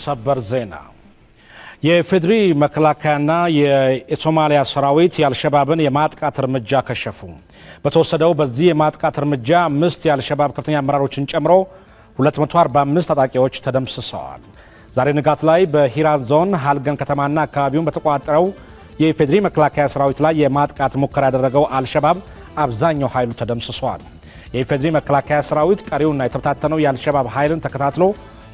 ሰበር ዜና የፌድሪ መከላከያና የሶማሊያ ሰራዊት የአልሸባብን የማጥቃት እርምጃ ከሸፉ። በተወሰደው በዚህ የማጥቃት እርምጃ 5 የአልሸባብ ከፍተኛ አመራሮችን ጨምሮ 245 ታጣቂዎች ተደምስሰዋል። ዛሬ ንጋት ላይ በሂራን ዞን ሃልገን ከተማና አካባቢውን በተቆጣጠረው የፌድሪ መከላከያ ሰራዊት ላይ የማጥቃት ሙከራ ያደረገው አልሸባብ አብዛኛው ኃይሉ ተደምስሷል። የፌድሪ መከላከያ ሰራዊት ቀሪውና የተበታተነው የአልሸባብ ኃይልን ተከታትሎ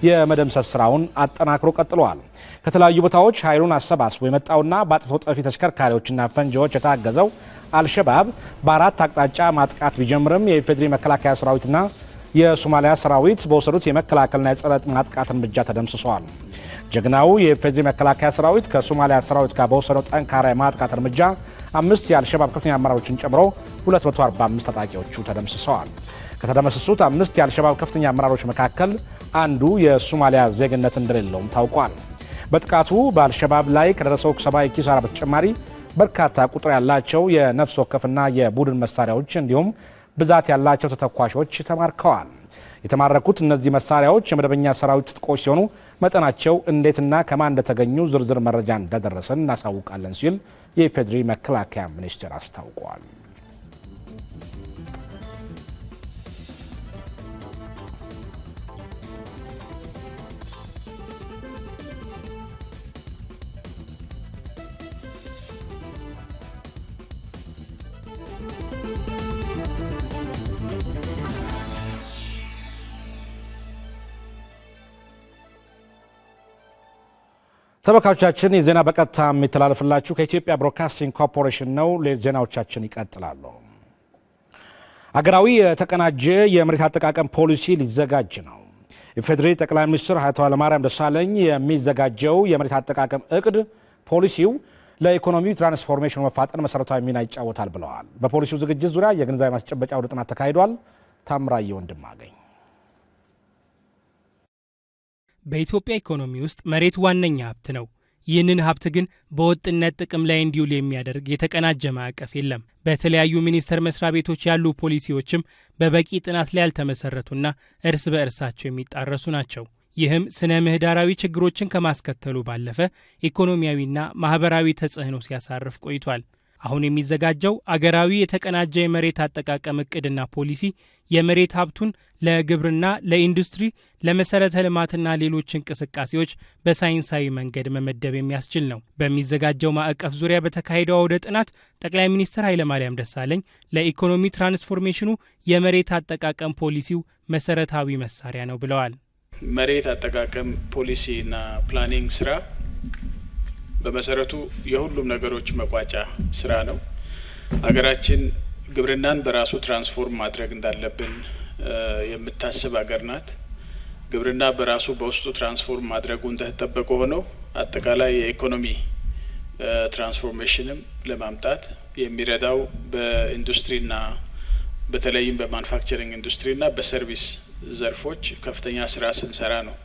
የመደምሰስ ስራውን አጠናክሮ ቀጥሏል። ከተለያዩ ቦታዎች ኃይሉን አሰባስቦ የመጣውና በአጥፍቶ ጠፊ ተሽከርካሪዎችና ፈንጂዎች የታገዘው አልሸባብ በአራት አቅጣጫ ማጥቃት ቢጀምርም የፌድሪ መከላከያ ሰራዊትና የሶማሊያ ሰራዊት በወሰዱት የመከላከልና የጸረ ማጥቃት እርምጃ ተደምስሷል። ጀግናው የፌድሪ መከላከያ ሰራዊት ከሶማሊያ ሰራዊት ጋር በወሰደው ጠንካራ የማጥቃት እርምጃ 5 የአልሸባብ ከፍተኛ አመራሮችን ጨምሮ 245 ታጣቂዎቹ ተደምስሰዋል። ከተደመሰሱት 5 የአልሸባብ ከፍተኛ አመራሮች መካከል አንዱ የሶማሊያ ዜግነት እንደሌለውም ታውቋል። በጥቃቱ በአልሸባብ ላይ ከደረሰው ሰብአዊ ኪሳራ በተጨማሪ በርካታ ቁጥር ያላቸው የነፍስ ወከፍና የቡድን መሳሪያዎች እንዲሁም ብዛት ያላቸው ተተኳሾች ተማርከዋል። የተማረኩት እነዚህ መሳሪያዎች የመደበኛ ሰራዊት ትጥቆች ሲሆኑ መጠናቸው እንዴትና ከማን እንደተገኙ ዝርዝር መረጃ እንደደረሰን እናሳውቃለን ሲል የፌድሪ መከላከያ ሚኒስቴር አስታውቋል። ተመልካቾቻችን የዜና በቀጥታ የሚተላለፍላችሁ ከኢትዮጵያ ብሮድካስቲንግ ኮርፖሬሽን ነው። ዜናዎቻችን ይቀጥላሉ። አገራዊ የተቀናጀ የመሬት አጠቃቀም ፖሊሲ ሊዘጋጅ ነው። የፌዴሪ ጠቅላይ ሚኒስትር አቶ ኃይለማርያም ደሳለኝ የሚዘጋጀው የመሬት አጠቃቀም እቅድ ፖሊሲው ለኢኮኖሚው ትራንስፎርሜሽን መፋጠን መሰረታዊ ሚና ይጫወታል ብለዋል። በፖሊሲው ዝግጅት ዙሪያ የግንዛቤ ማስጨበጫ አውደ ጥናት ተካሂዷል። ታምራየ ወንድማገኝ በኢትዮጵያ ኢኮኖሚ ውስጥ መሬት ዋነኛ ሀብት ነው። ይህንን ሀብት ግን በወጥነት ጥቅም ላይ እንዲውል የሚያደርግ የተቀናጀ ማዕቀፍ የለም። በተለያዩ ሚኒስቴር መስሪያ ቤቶች ያሉ ፖሊሲዎችም በበቂ ጥናት ላይ ያልተመሰረቱና እርስ በእርሳቸው የሚጣረሱ ናቸው። ይህም ስነ ምህዳራዊ ችግሮችን ከማስከተሉ ባለፈ ኢኮኖሚያዊና ማህበራዊ ተጽዕኖ ሲያሳርፍ ቆይቷል። አሁን የሚዘጋጀው አገራዊ የተቀናጀ የመሬት አጠቃቀም እቅድና ፖሊሲ የመሬት ሀብቱን ለግብርና፣ ለኢንዱስትሪ፣ ለመሰረተ ልማትና ሌሎች እንቅስቃሴዎች በሳይንሳዊ መንገድ መመደብ የሚያስችል ነው። በሚዘጋጀው ማዕቀፍ ዙሪያ በተካሄደው አውደ ጥናት ጠቅላይ ሚኒስትር ኃይለማርያም ደሳለኝ ለኢኮኖሚ ትራንስፎርሜሽኑ የመሬት አጠቃቀም ፖሊሲው መሰረታዊ መሳሪያ ነው ብለዋል። መሬት አጠቃቀም ፖሊሲና ፕላኒንግ ስራ በመሰረቱ የሁሉም ነገሮች መቋጫ ስራ ነው። ሀገራችን ግብርናን በራሱ ትራንስፎርም ማድረግ እንዳለብን የምታስብ ሀገር ናት። ግብርና በራሱ በውስጡ ትራንስፎርም ማድረጉ እንደተጠበቀ ሆኖ አጠቃላይ የኢኮኖሚ ትራንስፎርሜሽንም ለማምጣት የሚረዳው በኢንዱስትሪና በተለይም በማኑፋክቸሪንግ ኢንዱስትሪና በሰርቪስ ዘርፎች ከፍተኛ ስራ ስንሰራ ነው።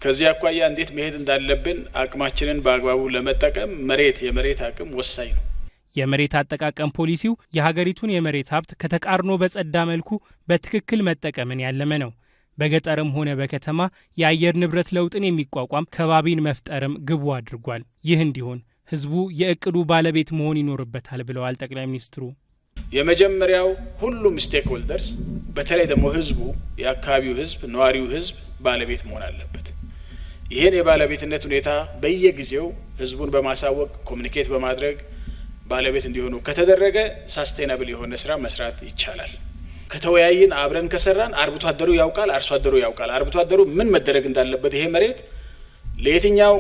ከዚህ አኳያ እንዴት መሄድ እንዳለብን አቅማችንን በአግባቡ ለመጠቀም የመሬት አቅም ወሳኝ ነው። የመሬት አጠቃቀም ፖሊሲው የሀገሪቱን የመሬት ሀብት ከተቃርኖ በጸዳ መልኩ በትክክል መጠቀምን ያለመ ነው። በገጠርም ሆነ በከተማ የአየር ንብረት ለውጥን የሚቋቋም ከባቢን መፍጠርም ግቡ አድርጓል። ይህ እንዲሆን ህዝቡ የእቅዱ ባለቤት መሆን ይኖርበታል ብለዋል ጠቅላይ ሚኒስትሩ። የመጀመሪያው ሁሉም ስቴክ ሆልደርስ በተለይ ደግሞ ህዝቡ፣ የአካባቢው ህዝብ፣ ነዋሪው ህዝብ ባለቤት መሆን አለበት። ይህን የባለቤትነት ሁኔታ በየጊዜው ህዝቡን በማሳወቅ ኮሚኒኬት በማድረግ ባለቤት እንዲሆኑ ከተደረገ ሳስቴናብል የሆነ ስራ መስራት ይቻላል። ከተወያይን አብረን ከሰራን አርብቶ አደሩ ያውቃል፣ አርሶ አደሩ ያውቃል። አርብቶ አደሩ ምን መደረግ እንዳለበት ይሄ መሬት ለየትኛው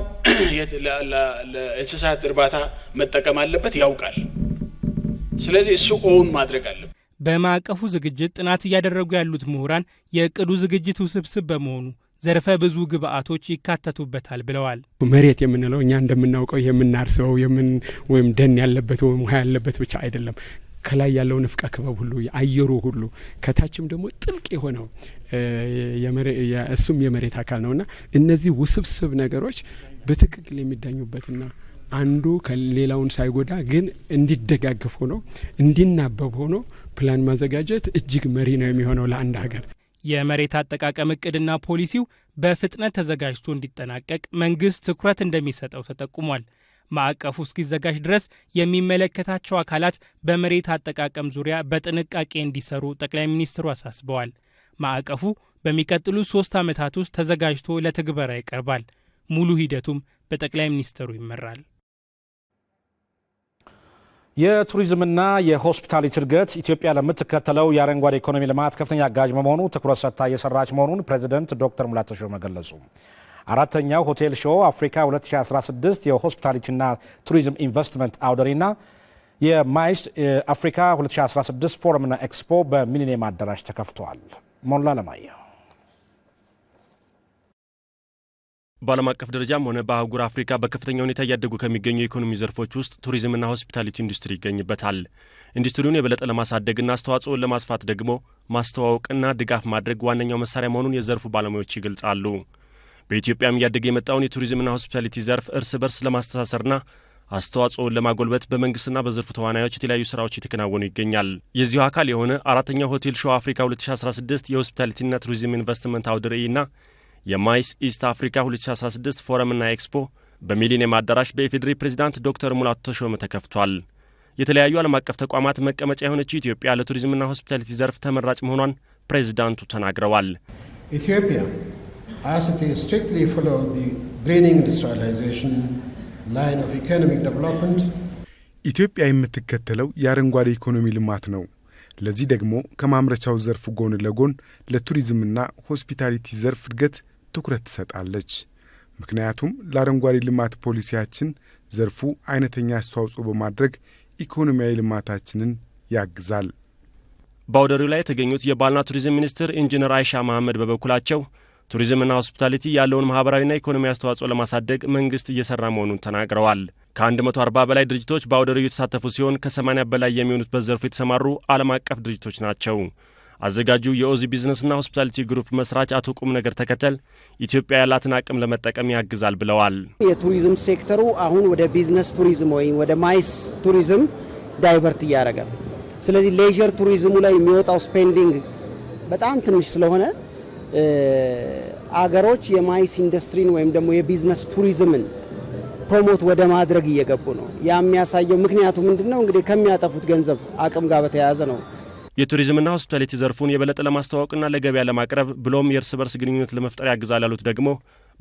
ለእንስሳት እርባታ መጠቀም አለበት ያውቃል። ስለዚህ እሱ ኦውን ማድረግ አለበት። በማዕቀፉ ዝግጅት ጥናት እያደረጉ ያሉት ምሁራን የእቅዱ ዝግጅት ውስብስብ በመሆኑ ዘርፈ ብዙ ግብአቶች ይካተቱበታል ብለዋል። መሬት የምንለው እኛ እንደምናውቀው የምናርሰው ወይም ደን ያለበት ወይም ውሃ ያለበት ብቻ አይደለም። ከላይ ያለው ንፍቀ ክበብ ሁሉ፣ የአየሩ ሁሉ፣ ከታችም ደግሞ ጥልቅ የሆነው እሱም የመሬት አካል ነውና እነዚህ ውስብስብ ነገሮች በትክክል የሚዳኙበትና አንዱ ከሌላውን ሳይጎዳ ግን እንዲደጋገፍ ሆኖ እንዲናበብ ሆኖ ፕላን ማዘጋጀት እጅግ መሪ ነው የሚሆነው ለአንድ ሀገር። የመሬት አጠቃቀም እቅድና ፖሊሲው በፍጥነት ተዘጋጅቶ እንዲጠናቀቅ መንግስት ትኩረት እንደሚሰጠው ተጠቁሟል። ማዕቀፉ እስኪዘጋጅ ድረስ የሚመለከታቸው አካላት በመሬት አጠቃቀም ዙሪያ በጥንቃቄ እንዲሰሩ ጠቅላይ ሚኒስትሩ አሳስበዋል። ማዕቀፉ በሚቀጥሉ 3 ዓመታት ውስጥ ተዘጋጅቶ ለትግበራ ይቀርባል። ሙሉ ሂደቱም በጠቅላይ ሚኒስትሩ ይመራል። የቱሪዝምና የሆስፒታሊቲ እድገት ኢትዮጵያ ለምትከተለው የአረንጓዴ ኢኮኖሚ ልማት ከፍተኛ አጋዥ በመሆኑ ትኩረት ሰጥታ እየሰራች መሆኑን ፕሬዚደንት ዶክተር ሙላቱ ተሾመ ገለጹ። አራተኛው ሆቴል ሾው አፍሪካ 2016 የሆስፒታሊቲና ቱሪዝም ኢንቨስትመንት አውደ ርዕይና የማይስ አፍሪካ 2016 ፎረምና ኤክስፖ በሚሊኒየም አዳራሽ ተከፍተዋል። ሞላ ለማየሁ በዓለም አቀፍ ደረጃም ሆነ በአህጉር አፍሪካ በከፍተኛ ሁኔታ እያደጉ ከሚገኙ የኢኮኖሚ ዘርፎች ውስጥ ቱሪዝምና ሆስፒታሊቲ ኢንዱስትሪ ይገኝበታል። ኢንዱስትሪውን የበለጠ ለማሳደግና አስተዋጽኦን ለማስፋት ደግሞ ማስተዋወቅና ድጋፍ ማድረግ ዋነኛው መሳሪያ መሆኑን የዘርፉ ባለሙያዎች ይገልጻሉ። በኢትዮጵያም እያደገ የመጣውን የቱሪዝምና ሆስፒታሊቲ ዘርፍ እርስ በርስ ለማስተሳሰርና አስተዋጽኦን ለማጎልበት በመንግስትና በዘርፉ ተዋናዮች የተለያዩ ስራዎች የተከናወኑ ይገኛል። የዚሁ አካል የሆነ አራተኛው ሆቴል ሾው አፍሪካ 2016 የሆስፒታሊቲና ቱሪዝም ኢንቨስትመንት አውደ ርዕይና የማይስ ኢስት አፍሪካ 2016 ፎረምና ኤክስፖ በሚሊኒየም አዳራሽ በኢፌዴሪ ፕሬዝዳንት ዶክተር ሙላቱ ተሾመ ተከፍቷል። የተለያዩ ዓለም አቀፍ ተቋማት መቀመጫ የሆነችው ኢትዮጵያ ለቱሪዝምና ሆስፒታሊቲ ዘርፍ ተመራጭ መሆኗን ፕሬዝዳንቱ ተናግረዋል። ኢትዮጵያ as it is strictly follow the green industrialization line of economic development ኢትዮጵያ የምትከተለው የአረንጓዴ ኢኮኖሚ ልማት ነው። ለዚህ ደግሞ ከማምረቻው ዘርፍ ጎን ለጎን ለቱሪዝምና ሆስፒታሊቲ ዘርፍ እድገት ትኩረት ትሰጣለች። ምክንያቱም ለአረንጓዴ ልማት ፖሊሲያችን ዘርፉ አይነተኛ አስተዋጽኦ በማድረግ ኢኮኖሚያዊ ልማታችንን ያግዛል። በአውደ ርዕዩ ላይ የተገኙት የባህልና ቱሪዝም ሚኒስትር ኢንጂነር አይሻ መሐመድ በበኩላቸው ቱሪዝምና ሆስፒታሊቲ ያለውን ማህበራዊና ኢኮኖሚያዊ አስተዋጽኦ ለማሳደግ መንግስት እየሰራ መሆኑን ተናግረዋል። ከ140 በላይ ድርጅቶች በአውደ ርዕዩ የተሳተፉ ሲሆን ከ80 በላይ የሚሆኑት በዘርፉ የተሰማሩ ዓለም አቀፍ ድርጅቶች ናቸው። አዘጋጁ የኦዚ ቢዝነስና ሆስፒታሊቲ ግሩፕ መስራች አቶ ቁም ነገር ተከተል ኢትዮጵያ ያላትን አቅም ለመጠቀም ያግዛል ብለዋል። የቱሪዝም ሴክተሩ አሁን ወደ ቢዝነስ ቱሪዝም ወይም ወደ ማይስ ቱሪዝም ዳይቨርት እያደረገ ነው። ስለዚህ ሌጀር ቱሪዝሙ ላይ የሚወጣው ስፔንዲንግ በጣም ትንሽ ስለሆነ አገሮች የማይስ ኢንዱስትሪን ወይም ደግሞ የቢዝነስ ቱሪዝምን ፕሮሞት ወደ ማድረግ እየገቡ ነው። ያ የሚያሳየው ምክንያቱ ምንድነው? እንግዲህ ከሚያጠፉት ገንዘብ አቅም ጋር በተያያዘ ነው። የቱሪዝምና ሆስፒታሊቲ ዘርፉን የበለጠ ለማስተዋወቅና ለገበያ ለማቅረብ ብሎም የእርስ በርስ ግንኙነት ለመፍጠር ያግዛል ያሉት ደግሞ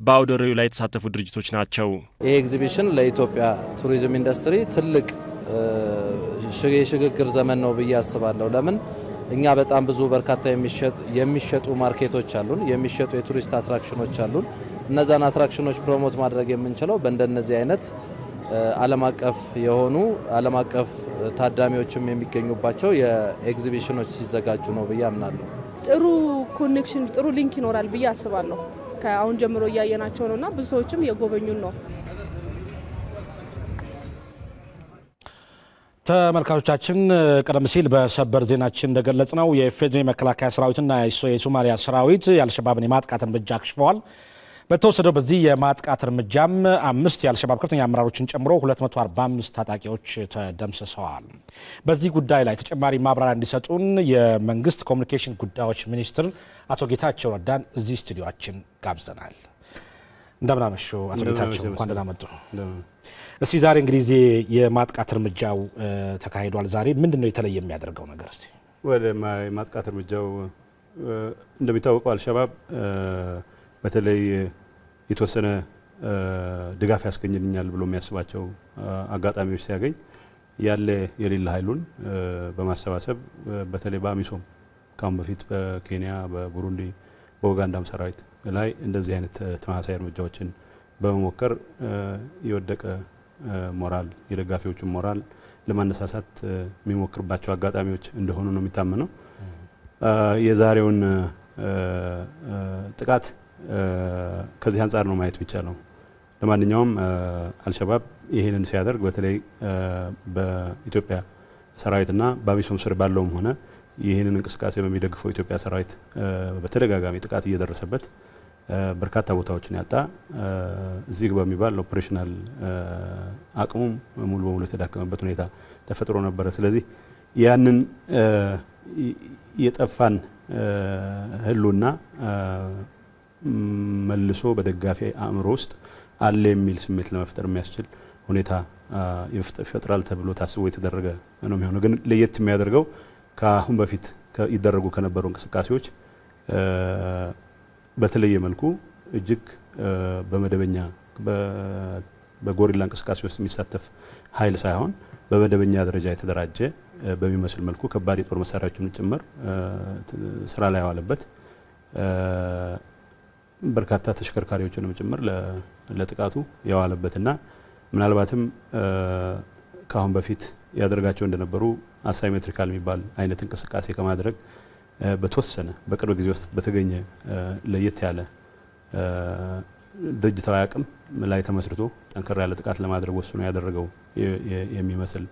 በአውደ ርዕዩ ላይ የተሳተፉ ድርጅቶች ናቸው። ይሄ ኤግዚቢሽን ለኢትዮጵያ ቱሪዝም ኢንዱስትሪ ትልቅ የሽግግር ዘመን ነው ብዬ አስባለሁ። ለምን እኛ በጣም ብዙ በርካታ የሚሸጡ ማርኬቶች አሉን፣ የሚሸጡ የቱሪስት አትራክሽኖች አሉን። እነዛን አትራክሽኖች ፕሮሞት ማድረግ የምንችለው በእንደነዚህ አይነት ዓለም አቀፍ የሆኑ ዓለም አቀፍ ታዳሚዎችም የሚገኙባቸው የኤግዚቢሽኖች ሲዘጋጁ ነው ብዬ አምናለሁ። ጥሩ ኮኔክሽን፣ ጥሩ ሊንክ ይኖራል ብዬ አስባለሁ። ከአሁን ጀምሮ እያየናቸው ነውና ብዙ ሰዎችም እየጎበኙን ነው። ተመልካቾቻችን ቀደም ሲል በሰበር ዜናችን እንደገለጽነው የኢፌዴሪ መከላከያ ሰራዊትና የሶማሊያ ሰራዊት የአልሸባብን የማጥቃት እርምጃ አክሽፈዋል። በተወሰደው በዚህ የማጥቃት እርምጃም 5 የአልሸባብ ከፍተኛ አመራሮችን ጨምሮ 245 ታጣቂዎች ተደምስሰዋል። በዚህ ጉዳይ ላይ ተጨማሪ ማብራሪያ እንዲሰጡን የመንግስት ኮሚኒኬሽን ጉዳዮች ሚኒስትር አቶ ጌታቸው ረዳን እዚህ ስቱዲዮአችን ጋብዘናል። እንደምን አመሹ አቶ ጌታቸው፣ እንኳን ደህና መጡ። እስቲ ዛሬ እንግዲህ እዚህ የማጥቃት እርምጃው ተካሂዷል። ዛሬ ምንድነው የተለየ የሚያደርገው ነገር? እስቲ ወደ ማጥቃት እርምጃው እንደሚታወቀው አልሸባብ በተለይ የተወሰነ ድጋፍ ያስገኝልኛል ብሎ የሚያስባቸው አጋጣሚዎች ሲያገኝ ያለ የሌላ ኃይሉን በማሰባሰብ በተለይ በአሚሶም ካሁን በፊት በኬንያ፣ በቡሩንዲ፣ በኡጋንዳም ሰራዊት ላይ እንደዚህ አይነት ተመሳሳይ እርምጃዎችን በመሞከር የወደቀ ሞራል የደጋፊዎችን ሞራል ለማነሳሳት የሚሞክርባቸው አጋጣሚዎች እንደሆኑ ነው የሚታመነው። የዛሬውን ጥቃት ከዚህ አንጻር ነው ማየት የሚቻለው። ለማንኛውም አልሸባብ ይሄንን ሲያደርግ በተለይ በኢትዮጵያ ሰራዊትና በአሚሶም ስር ባለውም ሆነ ይህንን እንቅስቃሴ በሚደግፈው ኢትዮጵያ ሰራዊት በተደጋጋሚ ጥቃት እየደረሰበት በርካታ ቦታዎችን ያጣ እዚህ በሚባል ኦፕሬሽናል አቅሙም ሙሉ በሙሉ የተዳከመበት ሁኔታ ተፈጥሮ ነበር። ስለዚህ ያንን የጠፋን ህሉና መልሶ በደጋፊ አእምሮ ውስጥ አለ የሚል ስሜት ለመፍጠር የሚያስችል ሁኔታ ይፈጥራል ተብሎ ታስቦ የተደረገ ነው የሚሆነው። ግን ለየት የሚያደርገው ከአሁን በፊት ይደረጉ ከነበሩ እንቅስቃሴዎች በተለየ መልኩ እጅግ በመደበኛ በጎሪላ እንቅስቃሴ ውስጥ የሚሳተፍ ኃይል ሳይሆን በመደበኛ ደረጃ የተደራጀ በሚመስል መልኩ ከባድ የጦር መሳሪያዎችን ጭምር ስራ ላይ ያዋለበት በርካታ ተሽከርካሪዎችንም ጭምር ለጥቃቱ ያዋለበትና ምናልባትም ከአሁን በፊት ያደርጋቸው እንደነበሩ አሳይሜትሪካል የሚባል አይነት እንቅስቃሴ ከማድረግ በተወሰነ በቅርብ ጊዜ ውስጥ በተገኘ ለየት ያለ ድርጅታዊ አቅም ላይ ተመስርቶ ጠንከር ያለ ጥቃት ለማድረግ ወስኖ ያደረገው የሚመስል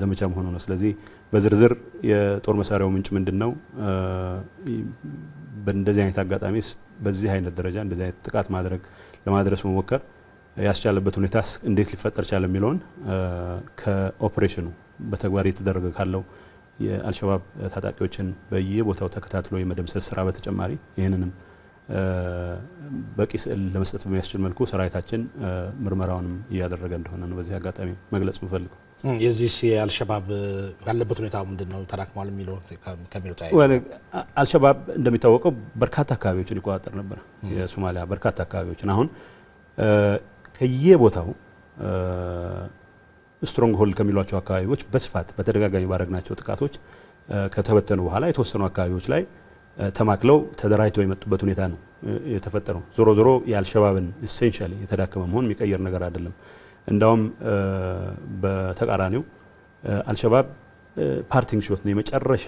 ዘመቻ መሆኑ ነው። ስለዚህ በዝርዝር የጦር መሳሪያው ምንጭ ምንድነው፣ በእንደዚህ አይነት አጋጣሚስ በዚህ አይነት ደረጃ እንደዚህ አይነት ጥቃት ለማድረስ መሞከር ያስቻለበት ሁኔታስ እንዴት ሊፈጠር ቻለ የሚለውን ከኦፕሬሽኑ በተግባር የተደረገ ካለው የአልሸባብ ታጣቂዎችን በየቦታው ተከታትሎ የመደምሰስ ስራ በተጨማሪ ይህንንም በቂ ስዕል ለመስጠት በሚያስችል መልኩ ሰራዊታችን ምርመራውንም እያደረገ እንደሆነ ነው በዚህ አጋጣሚ መግለጽ የምፈልገው። የዚህ የአልሸባብ ያለበት ሁኔታ ምንድነው ተዳክሟል የሚለው ከሚለው ታዲያ አልሸባብ እንደሚታወቀው በርካታ አካባቢዎችን ይቆጣጠር ነበር። የሶማሊያ በርካታ አካባቢዎችን አሁን ከየቦታው ስትሮንግ ሆልድ ከሚሏቸው አካባቢዎች በስፋት በተደጋጋሚ ባረግናቸው ጥቃቶች ከተበተኑ በኋላ የተወሰኑ አካባቢዎች ላይ ተማክለው ተደራጅተው የመጡበት ሁኔታ ነው የተፈጠረው። ዞሮ ዞሮ የአልሸባብን ኢሴንሻሊ የተዳከመ መሆን የሚቀየር ነገር አይደለም። እንዳውም በተቃራኒው አልሸባብ ፓርቲንግ ሾት ነው የመጨረሻ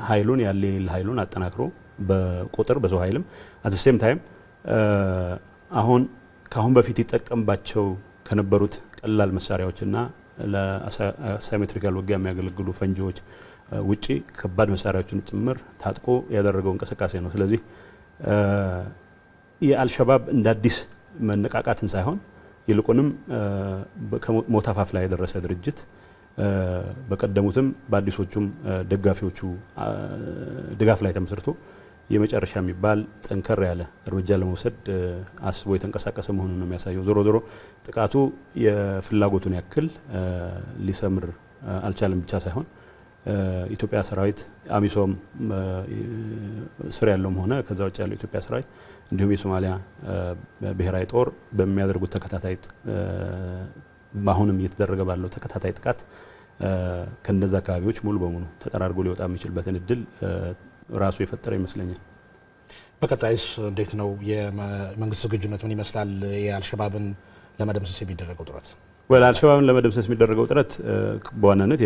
ኃይሉን ኃይሉን አጠናክሮ በቁጥር በሰው ኃይልም አት ዘ ሴም ታይም አሁን ከአሁን በፊት ይጠቀምባቸው ከነበሩት ቀላል መሳሪያዎችና ለአሳይሜትሪካል ውጊያ የሚያገለግሉ ፈንጂዎች ውጪ ከባድ መሳሪያዎችን ጭምር ታጥቆ ያደረገው እንቅስቃሴ ነው። ስለዚህ የአልሸባብ እንደ አዲስ መነቃቃትን ሳይሆን ይልቁንም ከሞት አፋፍ ላይ የደረሰ ድርጅት በቀደሙትም በአዲሶቹም ደጋፊዎቹ ድጋፍ ላይ ተመስርቶ የመጨረሻ የሚባል ጠንከር ያለ እርምጃ ለመውሰድ አስቦ የተንቀሳቀሰ መሆኑን ነው የሚያሳየው። ዞሮ ዞሮ ጥቃቱ የፍላጎቱን ያክል ሊሰምር አልቻለም ብቻ ሳይሆን ኢትዮጵያ ሰራዊት አሚሶም ስር ያለውም ሆነ ከዛ ውጭ ያለው ኢትዮጵያ ሰራዊት እንዲሁም የሶማሊያ ብሔራዊ ጦር በሚያደርጉት ተከታታይ አሁንም እየተደረገ ባለው ተከታታይ ጥቃት ከነዛ አካባቢዎች ሙሉ በሙሉ ተጠራርጎ ሊወጣ የሚችልበትን እድል ራሱ የፈጠረ ይመስለኛል። በቀጣይስ እንዴት ነው የመንግስት ዝግጁነት ምን ይመስላል? የአልሸባብን ለመደምሰስ የሚደረገው ጥረት አልሸባብን ለመደምሰስ የሚደረገው ጥረት በዋናነት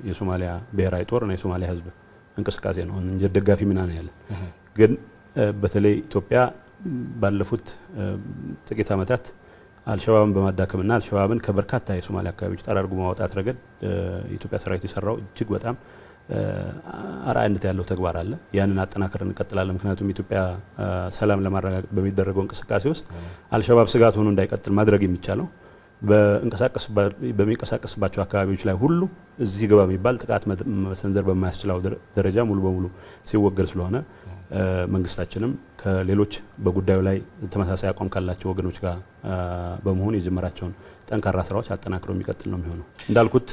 የሶማሊያ ብሔራዊ ጦር እና የሶማሊያ ሕዝብ እንቅስቃሴ ነው እንጂ ደጋፊ ሚና ነው ያለ። ግን በተለይ ኢትዮጵያ ባለፉት ጥቂት ዓመታት አልሸባብን በማዳከምና አልሸባብን ከበርካታ የሶማሊያ አካባቢዎች ጠራርጎ ማውጣት ረገድ የኢትዮጵያ ሰራዊት የሰራው እጅግ በጣም አርአያነት ያለው ተግባር አለ። ያንን አጠናክረን እንቀጥላለን። ምክንያቱም ኢትዮጵያ ሰላም ለማረጋገጥ በሚደረገው እንቅስቃሴ ውስጥ አልሸባብ ስጋት ሆኖ እንዳይቀጥል ማድረግ የሚቻለው በሚንቀሳቀስባቸው አካባቢዎች ላይ ሁሉ እዚህ ገባ የሚባል ጥቃት መሰንዘር በማያስችለው ደረጃ ሙሉ በሙሉ ሲወገድ ስለሆነ መንግስታችንም ከሌሎች በጉዳዩ ላይ ተመሳሳይ አቋም ካላቸው ወገኖች ጋር በመሆን የጀመራቸውን ጠንካራ ስራዎች አጠናክረው የሚቀጥል ነው የሚሆነው። እንዳልኩት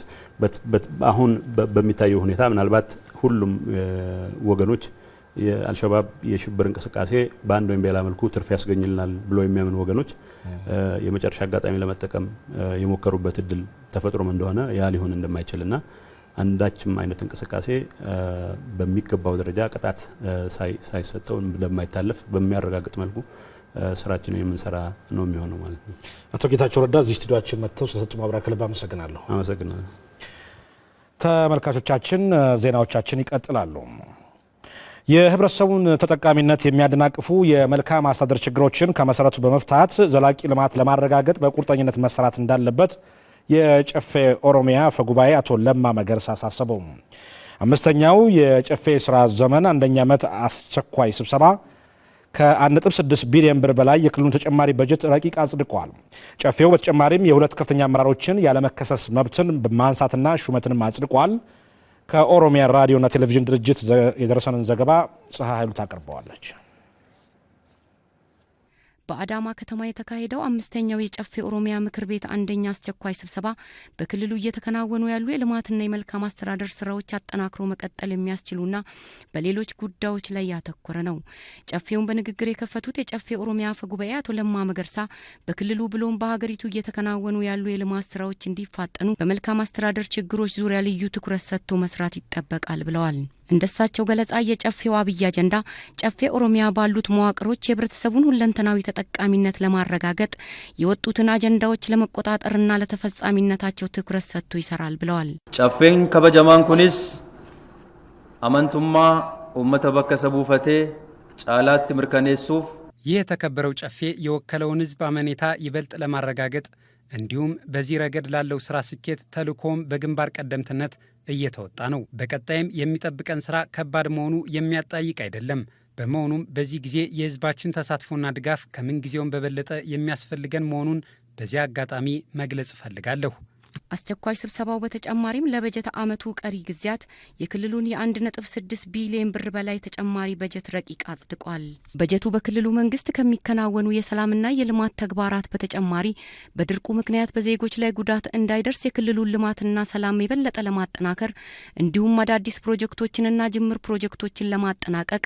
አሁን በሚታየው ሁኔታ ምናልባት ሁሉም ወገኖች የአልሸባብ የሽብር እንቅስቃሴ በአንድ ወይም በሌላ መልኩ ትርፍ ያስገኝልናል ብሎ የሚያምኑ ወገኖች የመጨረሻ አጋጣሚ ለመጠቀም የሞከሩበት እድል ተፈጥሮም እንደሆነ ያ ሊሆን እንደማይችልና አንዳችም አይነት እንቅስቃሴ በሚገባው ደረጃ ቅጣት ሳይሰጠው እንደማይታለፍ በሚያረጋግጥ መልኩ ስራችንን የምንሰራ ነው የሚሆነው ማለት ነው። አቶ ጌታቸው ረዳ እዚህ ስቱዲዮአችን መጥተው ስለሰጡ ማብራሪያ ከልብ አመሰግናለሁ። አመሰግናለሁ። ተመልካቾቻችን ዜናዎቻችን ይቀጥላሉ። የህብረተሰቡን ተጠቃሚነት የሚያደናቅፉ የመልካም አስተዳደር ችግሮችን ከመሰረቱ በመፍታት ዘላቂ ልማት ለማረጋገጥ በቁርጠኝነት መሰራት እንዳለበት የጨፌ ኦሮሚያ አፈ ጉባኤ አቶ ለማ መገርሳ አሳሰቡ። አምስተኛው የጨፌ ስራ ዘመን አንደኛ ዓመት አስቸኳይ ስብሰባ ከ1.6 ቢሊዮን ብር በላይ የክልሉን ተጨማሪ በጀት ረቂቅ አጽድቋል። ጨፌው በተጨማሪም የሁለት ከፍተኛ አመራሮችን ያለመከሰስ መብትን በማንሳትና ሹመትንም አጽድቋል። ከኦሮሚያ ራዲዮና ቴሌቪዥን ድርጅት የደረሰንን ዘገባ ፀሐይ ኃይሉ ታቀርበዋለች። በአዳማ ከተማ የተካሄደው 5ኛው የጨፌ ኦሮሚያ ምክር ቤት አንደኛ አስቸኳይ ስብሰባ በክልሉ እየተከናወኑ ያሉ የልማትና የመልካም አስተዳደር ስራዎች አጠናክሮ መቀጠል የሚያስችሉና በሌሎች ጉዳዮች ላይ ያተኮረ ነው። ጨፌውን በንግግር የከፈቱት የጨፌ ኦሮሚያ አፈ ጉባኤ አቶ ለማ መገርሳ በክልሉ ብሎም በሀገሪቱ እየተከናወኑ ያሉ የልማት ስራዎች እንዲፋጠኑ በመልካም አስተዳደር ችግሮች ዙሪያ ልዩ ትኩረት ሰጥቶ መስራት ይጠበቃል ብለዋል። እንደሳቸው ገለጻ የጨፌው አብይ አጀንዳ ጨፌ ኦሮሚያ ባሉት መዋቅሮች የህብረተሰቡን ሁለንተናዊ ተጠቃሚነት ለማረጋገጥ የወጡትን አጀንዳዎች ለመቆጣጠርና ለተፈጻሚነታቸው ትኩረት ሰጥቶ ይሰራል ብለዋል። ጨፌን ከበጀማን ኩኒስ አመንቱማ ኡመተ በከሰቡ ፈቴ ጫላት ምርከኔሱፍ ይህ የተከበረው ጨፌ የወከለውን ህዝብ አመኔታ ይበልጥ ለማረጋገጥ እንዲሁም በዚህ ረገድ ላለው ስራ ስኬት ተልእኮም በግንባር ቀደምትነት እየተወጣ ነው። በቀጣይም የሚጠብቀን ስራ ከባድ መሆኑ የሚያጣይቅ አይደለም። በመሆኑም በዚህ ጊዜ የህዝባችን ተሳትፎና ድጋፍ ከምን ጊዜውም በበለጠ የሚያስፈልገን መሆኑን በዚህ አጋጣሚ መግለጽ እፈልጋለሁ። አስቸኳይ ስብሰባው በተጨማሪም ለበጀት አመቱ ቀሪ ጊዜያት የክልሉን የ1.6 ቢሊዮን ብር በላይ ተጨማሪ በጀት ረቂቅ አጽድቋል። በጀቱ በክልሉ መንግስት ከሚከናወኑ የሰላምና የልማት ተግባራት በተጨማሪ በድርቁ ምክንያት በዜጎች ላይ ጉዳት እንዳይደርስ የክልሉን ልማትና ሰላም የበለጠ ለማጠናከር እንዲሁም አዳዲስ ፕሮጀክቶችንና ጅምር ፕሮጀክቶችን ለማጠናቀቅ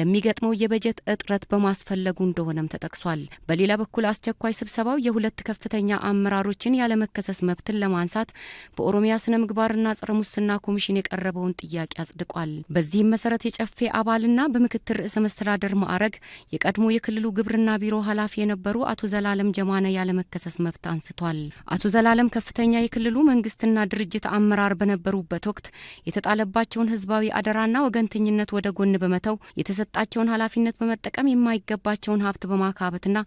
ለሚገጥመው የበጀት እጥረት በማስፈለጉ እንደሆነም ተጠቅሷል። በሌላ በኩል አስቸኳይ ስብሰባው የሁለት ከፍተኛ አመራሮችን ያለመከሰስ መብትን ለማንሳት በኦሮሚያ ስነ ምግባርና ጸረ ሙስና ኮሚሽን የቀረበውን ጥያቄ አጽድቋል። በዚህም መሰረት የጨፌ አባልና በምክትል ርዕሰ መስተዳደር ማዕረግ የቀድሞ የክልሉ ግብርና ቢሮ ኃላፊ የነበሩ አቶ ዘላለም ጀማነ ያለመከሰስ መብት አንስቷል። አቶ ዘላለም ከፍተኛ የክልሉ መንግስትና ድርጅት አመራር በነበሩበት ወቅት የተጣለባቸውን ህዝባዊ አደራና ወገንተኝነት ወደ ጎን በመተው የተሰጣቸውን ኃላፊነት በመጠቀም የማይገባቸውን ሀብት በማካበትና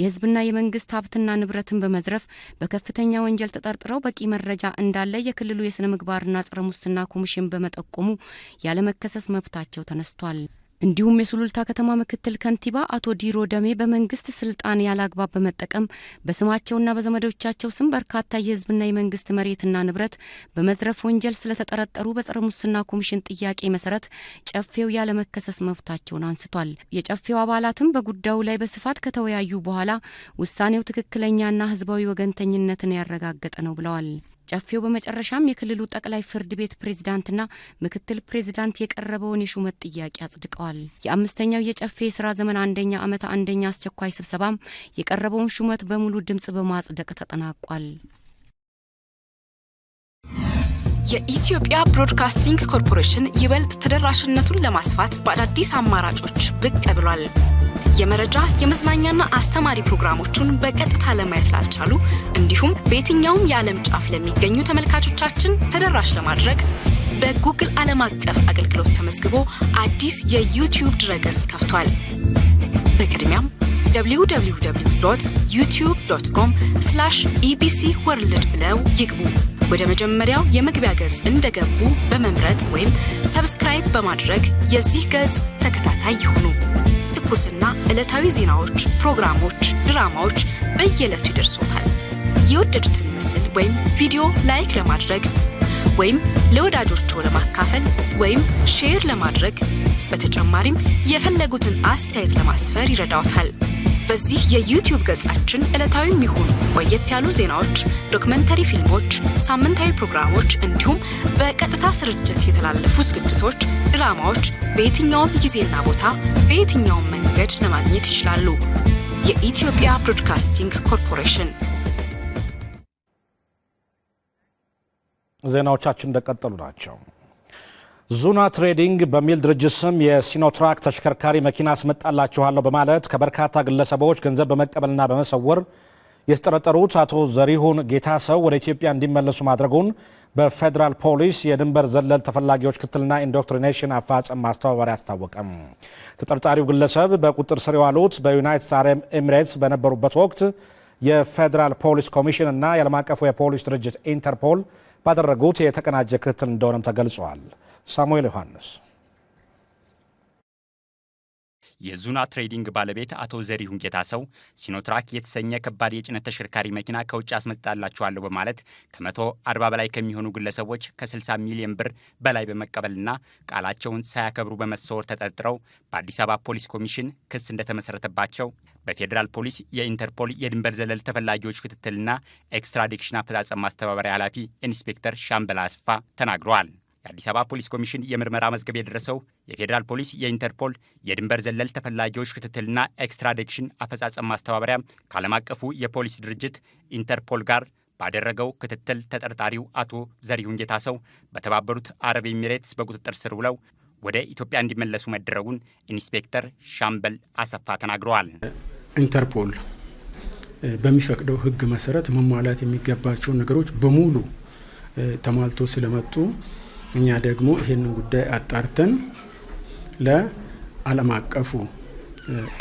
የህዝብና የመንግስት ሀብትና ንብረትን በመዝረፍ በከፍተኛ ወንጀል ተጠርጥረው በቂ መረጃ እንዳለ የክልሉ የስነ ምግባርና ጸረ ሙስና ኮሚሽን በመጠቆሙ ያለመከሰስ መብታቸው ተነስቷል። እንዲሁም የሱሉልታ ከተማ ምክትል ከንቲባ አቶ ዲሮ ደሜ በመንግስት ስልጣን ያላግባብ በመጠቀም በስማቸውና በዘመዶቻቸው ስም በርካታ የህዝብና የመንግስት መሬትና ንብረት በመዝረፍ ወንጀል ስለተጠረጠሩ በጸረ ሙስና ኮሚሽን ጥያቄ መሰረት ጨፌው ያለመከሰስ መብታቸውን አንስቷል። የጨፌው አባላትም በጉዳዩ ላይ በስፋት ከተወያዩ በኋላ ውሳኔው ትክክለኛና ህዝባዊ ወገንተኝነትን ያረጋገጠ ነው ብለዋል። ጨፌው በመጨረሻም የክልሉ ጠቅላይ ፍርድ ቤት ፕሬዝዳንትና ምክትል ፕሬዝዳንት የቀረበውን የሹመት ጥያቄ አጽድቀዋል። የአምስተኛው የጨፌ ስራ ዘመን አንደኛ ዓመት አንደኛ አስቸኳይ ስብሰባም የቀረበውን ሹመት በሙሉ ድምጽ በማጽደቅ ተጠናቋል። የኢትዮጵያ ብሮድካስቲንግ ኮርፖሬሽን ይበልጥ ተደራሽነቱን ለማስፋት በአዳዲስ አማራጮች ብቅ ብሏል። የመረጃ የመዝናኛና አስተማሪ ፕሮግራሞችን በቀጥታ ለማየት ላልቻሉ እንዲሁም በየትኛውም የዓለም ጫፍ ለሚገኙ ተመልካቾቻችን ተደራሽ ለማድረግ በጉግል ዓለም አቀፍ አገልግሎት ተመዝግቦ አዲስ የዩቲዩብ ድረገጽ ከፍቷል። በቅድሚያም www.youtube.com/ebc world ብለው ይግቡ። ወደ መጀመሪያው የመግቢያ ገጽ እንደገቡ በመምረጥ ወይም ሰብስክራይብ በማድረግ የዚህ ገጽ ተከታታይ ይሁኑ። ትኩስና ዕለታዊ ዜናዎች፣ ፕሮግራሞች፣ ድራማዎች በየዕለቱ ይደርሶታል። የወደዱትን ምስል ወይም ቪዲዮ ላይክ ለማድረግ ወይም ለወዳጆቹ ለማካፈል ወይም ሼር ለማድረግ በተጨማሪም የፈለጉትን አስተያየት ለማስፈር ይረዳዎታል። በዚህ የዩቲዩብ ገጻችን ዕለታዊ የሚሆኑ ቆየት ያሉ ዜናዎች፣ ዶክመንተሪ ፊልሞች፣ ሳምንታዊ ፕሮግራሞች እንዲሁም በቀጥታ ስርጭት የተላለፉ ዝግጅቶች፣ ድራማዎች በየትኛውም ጊዜና ቦታ በየትኛውም መንገድ ለማግኘት ይችላሉ። የኢትዮጵያ ብሮድካስቲንግ ኮርፖሬሽን። ዜናዎቻችን እንደቀጠሉ ናቸው። ዙና ትሬዲንግ በሚል ድርጅት ስም የሲኖትራክ ተሽከርካሪ መኪና አስመጣላችኋለሁ በማለት ከበርካታ ግለሰቦች ገንዘብ በመቀበልና በመሰወር የተጠረጠሩት አቶ ዘሪሁን ጌታሰው ወደ ኢትዮጵያ እንዲመለሱ ማድረጉን በፌዴራል ፖሊስ የድንበር ዘለል ተፈላጊዎች ክትትልና ኢንዶክትሪኔሽን አፋጽም ማስተባበሪያ አስታወቀም። ተጠርጣሪው ግለሰብ በቁጥጥር ስር የዋሉት በዩናይትድ አረብ ኤሚሬትስ በነበሩበት ወቅት የፌዴራል ፖሊስ ኮሚሽን እና የዓለም አቀፉ የፖሊስ ድርጅት ኢንተርፖል ባደረጉት የተቀናጀ ክትትል እንደሆነም ተገልጿል። ሳሙኤል ዮሐንስ የዙና ትሬዲንግ ባለቤት አቶ ዘሪሁን ጌታሰው ሲኖትራክ የተሰኘ ከባድ የጭነት ተሽከርካሪ መኪና ከውጭ አስመጣላቸዋለሁ በማለት ከ140 በላይ ከሚሆኑ ግለሰቦች ከ60 ሚሊዮን ብር በላይ በመቀበልና ቃላቸውን ሳያከብሩ በመሰወር ተጠርጥረው በአዲስ አበባ ፖሊስ ኮሚሽን ክስ እንደተመሰረተባቸው በፌዴራል ፖሊስ የኢንተርፖል የድንበር ዘለል ተፈላጊዎች ክትትልና ኤክስትራዲክሽን አፈጻጸም ማስተባበሪያ ኃላፊ ኢንስፔክተር ሻምበል አስፋ ተናግረዋል። የአዲስ አበባ ፖሊስ ኮሚሽን የምርመራ መዝገብ የደረሰው የፌዴራል ፖሊስ የኢንተርፖል የድንበር ዘለል ተፈላጊዎች ክትትልና ኤክስትራዲክሽን አፈጻጸም ማስተባበሪያ ከዓለም አቀፉ የፖሊስ ድርጅት ኢንተርፖል ጋር ባደረገው ክትትል ተጠርጣሪው አቶ ዘሪሁን ጌታሰው በተባበሩት አረብ ኤሚሬትስ በቁጥጥር ስር ውለው ወደ ኢትዮጵያ እንዲመለሱ መደረጉን ኢንስፔክተር ሻምበል አሰፋ ተናግረዋል። ኢንተርፖል በሚፈቅደው ሕግ መሰረት መሟላት የሚገባቸው ነገሮች በሙሉ ተሟልቶ ስለመጡ እኛ ደግሞ ይህንን ጉዳይ አጣርተን ለዓለም አቀፉ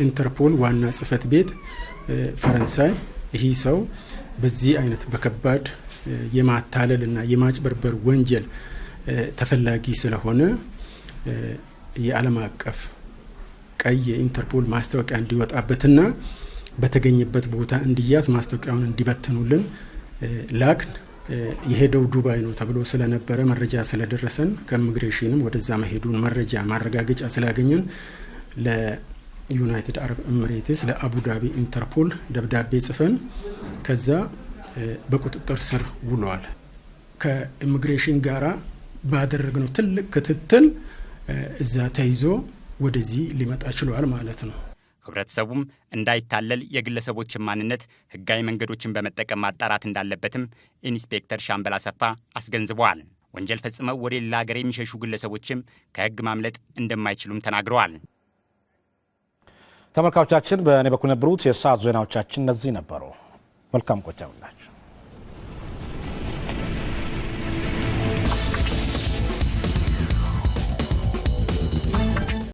ኢንተርፖል ዋና ጽህፈት ቤት ፈረንሳይ ይህ ሰው በዚህ አይነት በከባድ የማታለልና የማጭበርበር ወንጀል ተፈላጊ ስለሆነ የዓለም አቀፍ ቀይ የኢንተርፖል ማስታወቂያ እንዲወጣበትና በተገኘበት ቦታ እንዲያዝ ማስታወቂያውን እንዲበትኑልን ላክን። የሄደው ዱባይ ነው ተብሎ ስለነበረ መረጃ ስለደረሰን ከኢሚግሬሽንም ወደዛ መሄዱን መረጃ ማረጋገጫ ስላገኘን ለዩናይትድ አረብ ኤሚሬትስ ለአቡዳቢ ኢንተርፖል ደብዳቤ ጽፈን ከዛ በቁጥጥር ስር ውሏል። ከኢሚግሬሽን ጋራ ባደረግነው ትልቅ ክትትል እዛ ተይዞ ወደዚህ ሊመጣ ችሏል ማለት ነው። ህብረተሰቡም እንዳይታለል የግለሰቦችን ማንነት ህጋዊ መንገዶችን በመጠቀም ማጣራት እንዳለበትም ኢንስፔክተር ሻምበል አሰፋ አስገንዝበዋል። ወንጀል ፈጽመው ወደ ሌላ ሀገር የሚሸሹ ግለሰቦችም ከህግ ማምለጥ እንደማይችሉም ተናግረዋል። ተመልካቾቻችን በእኔ በኩል የነበሩት የሰዓት ዜናዎቻችን እነዚህ ነበሩ። መልካም ቆይታ ይሁንላችሁ።